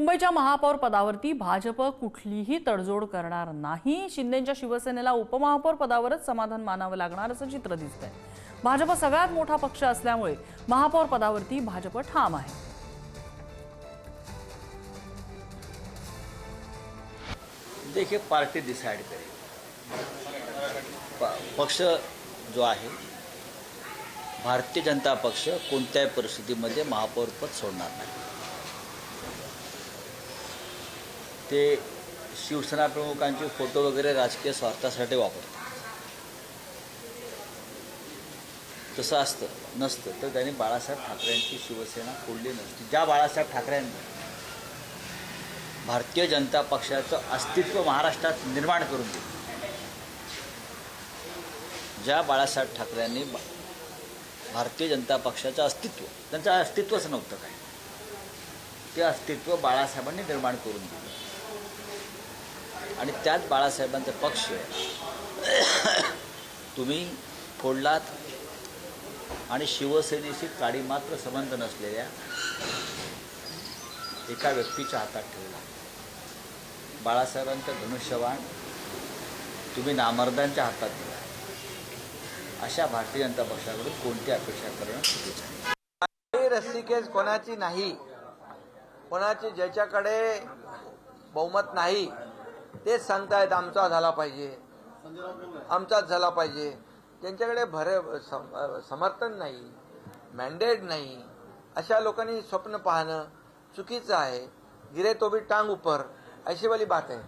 मुंबईच्या महापौर पदावरती भाजप कुठलीही तडजोड करणार नाही। शिंदेंच्या शिवसेनेला उपमहापौर पदावरच समाधान मानावं लागणार असं चित्र दिसतंय। भाजप सगळ्यात मोठा पक्ष असल्यामुळे महापौर पदावरती भाजप ठाम आहे। देखिए, पार्टी डिसाइड करेगी। पक्ष जो आहे भारतीय जनता पक्ष कोणत्याही परिस्थितीमध्ये महापौर पद सोडणार नाही। ते शिवसेना प्रमुखांचे फोटो वगैरे राजकीय स्वार्थासाठी वापरतात। तसं असतं नसतं तर त्यांनी बाळासाहेब ठाकरेंची शिवसेना फोडली नसती। ज्या बाळासाहेब ठाकरेंनी भारतीय जनता पक्षाचं अस्तित्व महाराष्ट्रात निर्माण करून दिलं, ज्या बाळासाहेब ठाकरेंनी भारतीय जनता पक्षाचं अस्तित्व, त्यांचं अस्तित्वच नव्हतं काय, ते अस्तित्व बाळासाहेबांनी निर्माण करून दिलं आणि त्याच बाळासाहेबांचा पक्ष तुम्ही फोडलात आणि शिवसेनेशी काडी मात्र संबंध नसलेल्या एका व्यक्तीच्या हातात ठेवला। बाळासाहेबांचं धनुष्यबाण तुम्ही नामर्दांच्या हातात दिला। अशा भारतीय जनता पक्षाकडून कोणती अपेक्षा करणं चुकीचं आहे। रस्सीखेच कोणाची नाही, कोणाची ज्याच्याकडे बहुमत नाही तेच सांगतायत आमचा झाला पाहिजे, आमचाच झाला पाहिजे। त्यांच्याकडे समर्थन नाही, मॅन्डेट नाही, अशा लोकांनी स्वप्न पाहणं चुकीचं आहे। गिरे तो भी टांग ऊपर, ऐशी वाली बात है।